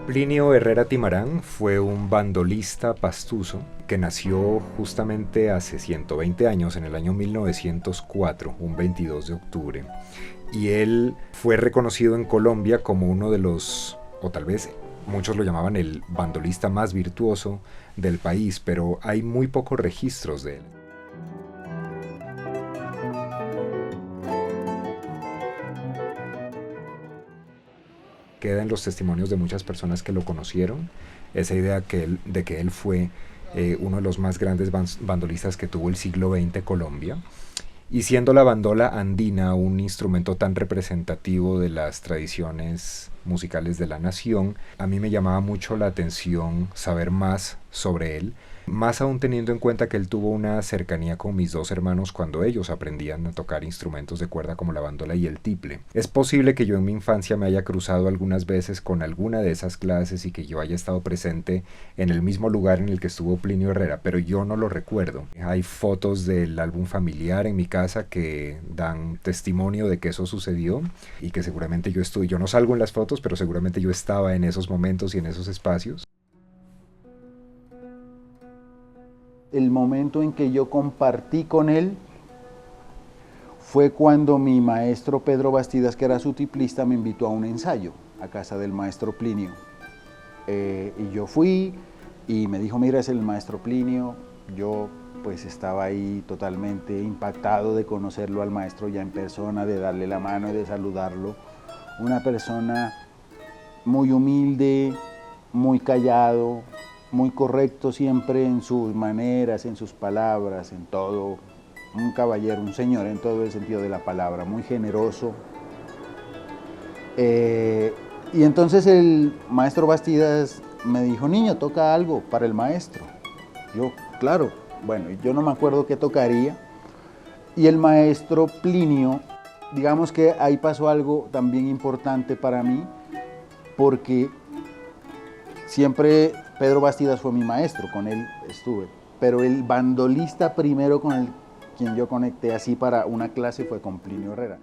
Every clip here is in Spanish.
Plinio Herrera Timarán fue un bandolista pastuso que nació justamente hace 120 años, en el año 1904, un 22 de octubre. Y él fue reconocido en Colombia como uno de los, o tal vez muchos lo llamaban el bandolista más virtuoso del país, pero hay muy pocos registros de él. Queda en los testimonios de muchas personas que lo conocieron esa idea de que él fue uno de los más grandes bandolistas que tuvo el siglo XX Colombia. Y siendo la bandola andina un instrumento tan representativo de las tradiciones musicales de la nación, a mí me llamaba mucho la atención saber más sobre él, más aún teniendo en cuenta que él tuvo una cercanía con mis dos hermanos cuando ellos aprendían a tocar instrumentos de cuerda como la bandola y el tiple. Es posible que yo en mi infancia me haya cruzado algunas veces con alguna de esas clases y que yo haya estado presente en el mismo lugar en el que estuvo Plinio Herrera, pero yo no lo recuerdo. Hay fotos del álbum familiar en mi casa que dan testimonio de que eso sucedió y que seguramente yo estuve. Yo no salgo en las fotos, pero seguramente yo estaba en esos momentos y en esos espacios. El momento en que yo compartí con él fue cuando mi maestro Pedro Bastidas, que era su tiplista, me invitó a un ensayo a casa del maestro Plinio. Y yo fui y me dijo, mira, es el maestro Plinio. Yo pues estaba ahí totalmente impactado de conocerlo al maestro ya en persona, de darle la mano y de saludarlo. Una persona muy humilde, muy callado, muy correcto siempre en sus maneras, en sus palabras, en todo. Un caballero, un señor en todo el sentido de la palabra, muy generoso. Y entonces el maestro Bastidas me dijo, niño, toca algo para el maestro. Yo, claro, bueno, yo no me acuerdo qué tocaría. Y el maestro Plinio, digamos que ahí pasó algo también importante para mí, porque siempre Pedro Bastidas fue mi maestro, con él estuve, pero el bandolista primero con el quien yo conecté así para una clase fue con Plinio Herrera.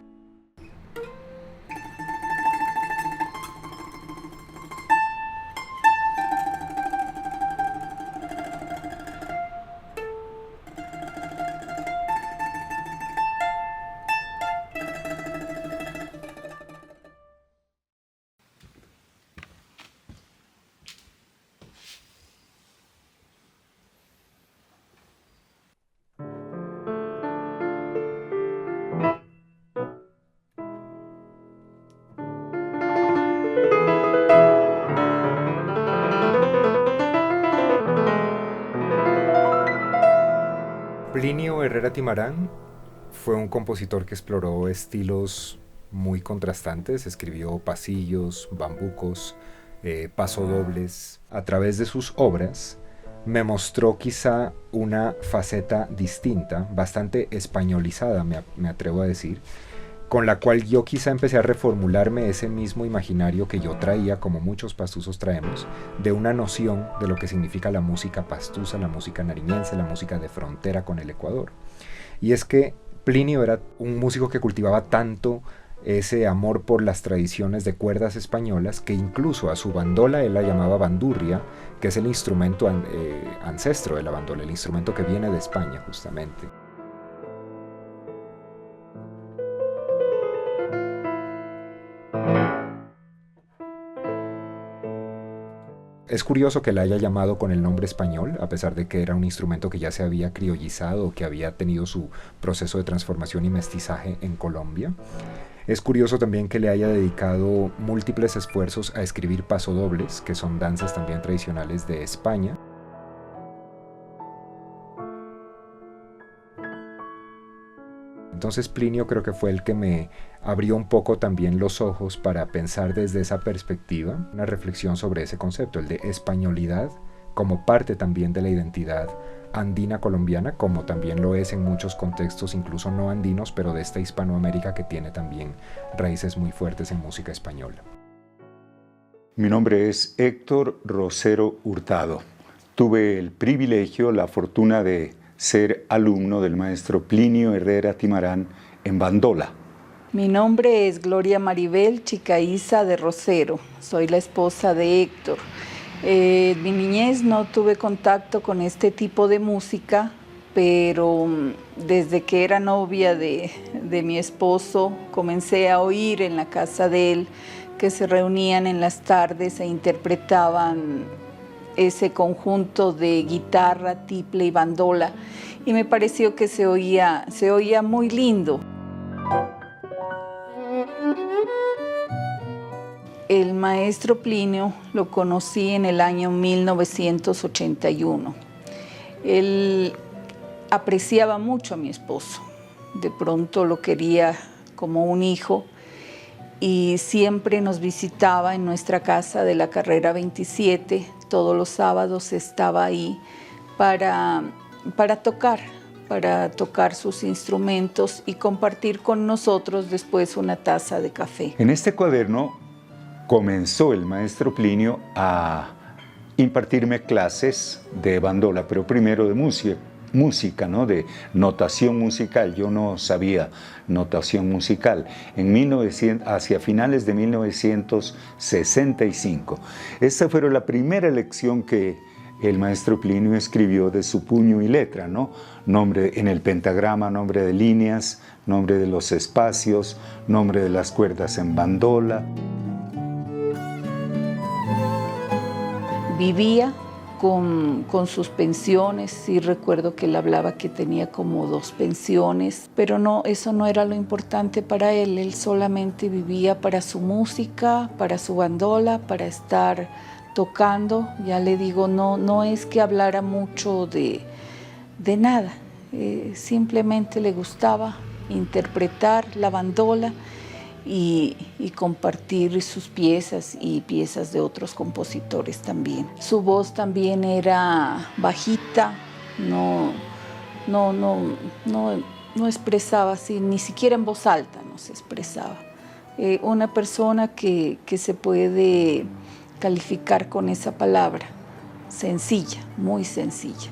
Plinio Herrera Timarán fue un compositor que exploró estilos muy contrastantes, escribió pasillos, bambucos, pasodobles. A través de sus obras me mostró quizá una faceta distinta, bastante españolizada, me atrevo a decir, con la cual yo quizá empecé a reformularme ese mismo imaginario que yo traía, como muchos pastuzos traemos, de una noción de lo que significa la música pastusa, la música nariñense, la música de frontera con el Ecuador. Y es que Plinio era un músico que cultivaba tanto ese amor por las tradiciones de cuerdas españolas que incluso a su bandola él la llamaba bandurria, que es el instrumento ancestro de la bandola, el instrumento que viene de España justamente. Es curioso que la haya llamado con el nombre español, a pesar de que era un instrumento que ya se había criollizado, que había tenido su proceso de transformación y mestizaje en Colombia. Es curioso también que le haya dedicado múltiples esfuerzos a escribir pasodobles, que son danzas también tradicionales de España. Entonces Plinio creo que fue el que me abrió un poco también los ojos para pensar desde esa perspectiva, una reflexión sobre ese concepto, el de españolidad como parte también de la identidad andina colombiana, como también lo es en muchos contextos incluso no andinos, pero de esta Hispanoamérica que tiene también raíces muy fuertes en música española. Mi nombre es Héctor Rosero Hurtado. Tuve el privilegio, la fortuna de ser alumno del maestro Plinio Herrera Timarán en bandola. Mi nombre es Gloria Maribel Chicaiza de Rosero. Soy la esposa de Héctor. En mi niñez no tuve contacto con este tipo de música, pero desde que era novia de mi esposo comencé a oír en la casa de él que se reunían en las tardes e interpretaban ese conjunto de guitarra, tiple y bandola, y me pareció que se oía muy lindo. El maestro Plinio lo conocí en el año 1981. Él apreciaba mucho a mi esposo, de pronto lo quería como un hijo y siempre nos visitaba en nuestra casa de la carrera 27. Todos los sábados estaba ahí para tocar sus instrumentos y compartir con nosotros después una taza de café. En este cuaderno comenzó el maestro Plinio a impartirme clases de bandola, pero primero de música, ¿no? De notación musical. Yo no sabía notación musical. Hacia finales de 1965. Esta fue la primera lección que el maestro Plinio escribió de su puño y letra, ¿no? Nombre en el pentagrama, nombre de líneas, nombre de los espacios, nombre de las cuerdas en bandola. Vivía con sus pensiones. Sí recuerdo que él hablaba que tenía como 2 pensiones, pero no, eso no era lo importante para él. Él solamente vivía para su música, para su bandola, para estar tocando. Ya le digo, no es que hablara mucho de nada, simplemente le gustaba interpretar la bandola y compartir sus piezas y piezas de otros compositores también. Su voz también era bajita, no expresaba así, ni siquiera en voz alta no se expresaba. Una persona que se puede calificar con esa palabra, sencilla, muy sencilla,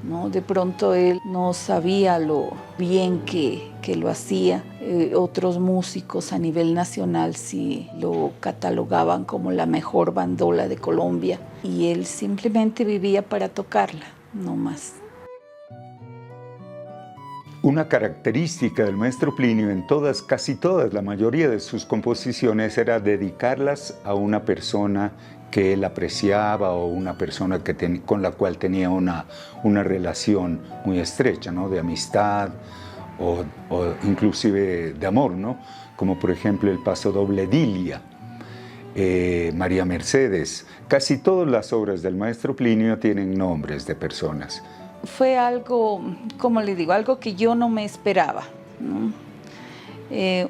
¿no? De pronto él no sabía lo bien que lo hacía. Otros músicos a nivel nacional sí lo catalogaban como la mejor bandola de Colombia, y él simplemente vivía para tocarla, no más. Una característica del maestro Plinio en casi todas, la mayoría de sus composiciones era dedicarlas a una persona que él apreciaba o una persona con la cual tenía una relación muy estrecha, ¿no? De amistad o inclusive de amor, ¿no? Como por ejemplo el pasodoble Dilia, María Mercedes. Casi todas las obras del maestro Plinio tienen nombres de personas. Fue algo, como le digo, algo que yo no me esperaba, ¿no?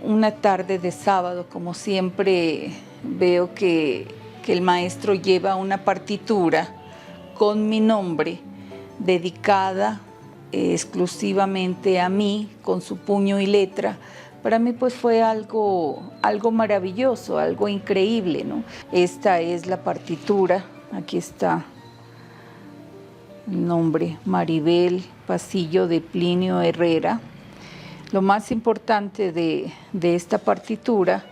Una tarde de sábado, como siempre veo que el maestro lleva una partitura con mi nombre, dedicada exclusivamente a mí, con su puño y letra. Para mí pues fue algo maravilloso, algo increíble, ¿no? Esta es la partitura, aquí está el nombre, Maribel Pasillo de Plinio Herrera. Lo más importante de esta partitura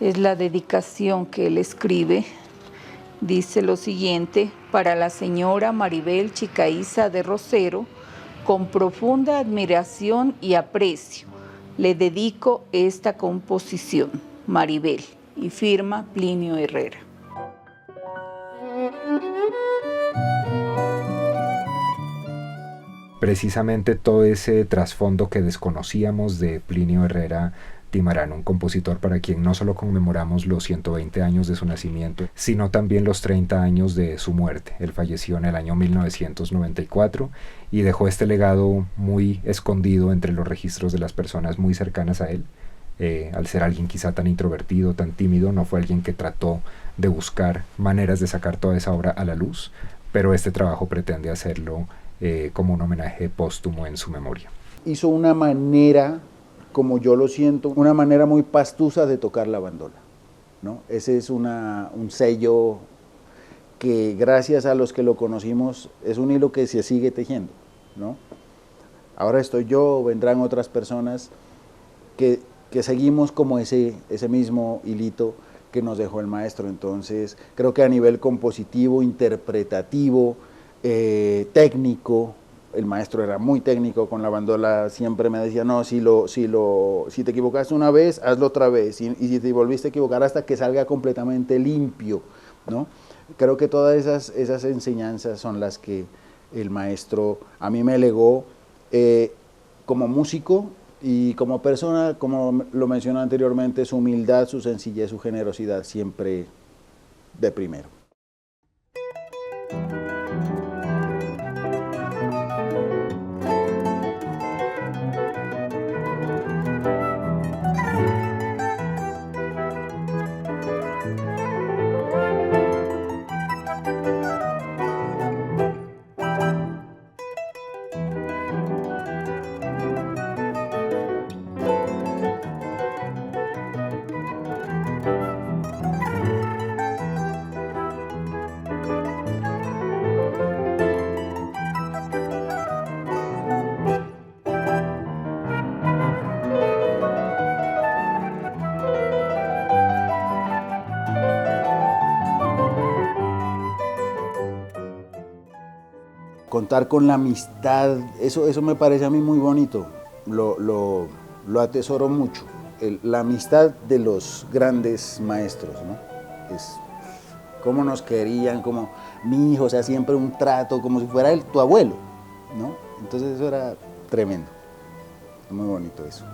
es la dedicación que él escribe. Dice lo siguiente: para la señora Maribel Chicaiza de Rosero, con profunda admiración y aprecio, le dedico esta composición, Maribel, y firma Plinio Herrera. Precisamente todo ese trasfondo que desconocíamos de Plinio Herrera Timarán, un compositor para quien no solo conmemoramos los 120 años de su nacimiento, sino también los 30 años de su muerte. Él falleció en el año 1994 y dejó este legado muy escondido entre los registros de las personas muy cercanas a él. Al ser alguien quizá tan introvertido, tan tímido, no fue alguien que trató de buscar maneras de sacar toda esa obra a la luz, pero este trabajo pretende hacerlo como un homenaje póstumo en su memoria. Hizo una manera, como yo lo siento, una manera muy pastusa de tocar la bandola, ¿no? Ese es un sello que gracias a los que lo conocimos es un hilo que se sigue tejiendo, ¿no? Ahora estoy yo, vendrán otras personas que que seguimos como ese mismo hilito que nos dejó el maestro. Entonces, creo que a nivel compositivo, interpretativo, técnico, el maestro era muy técnico con la bandola, siempre me decía, no, si te equivocaste una vez, hazlo otra vez, y si te volviste a equivocar hasta que salga completamente limpio, ¿no? Creo que todas esas enseñanzas son las que el maestro a mí me legó como músico y como persona, como lo mencioné anteriormente, su humildad, su sencillez, su generosidad, siempre de primero. Contar con la amistad, eso me parece a mí muy bonito, lo atesoro mucho, la amistad de los grandes maestros, ¿no? Es cómo nos querían, como mi hijo, o sea, siempre un trato, como si fuera tu abuelo, ¿no? Entonces eso era tremendo, muy bonito eso.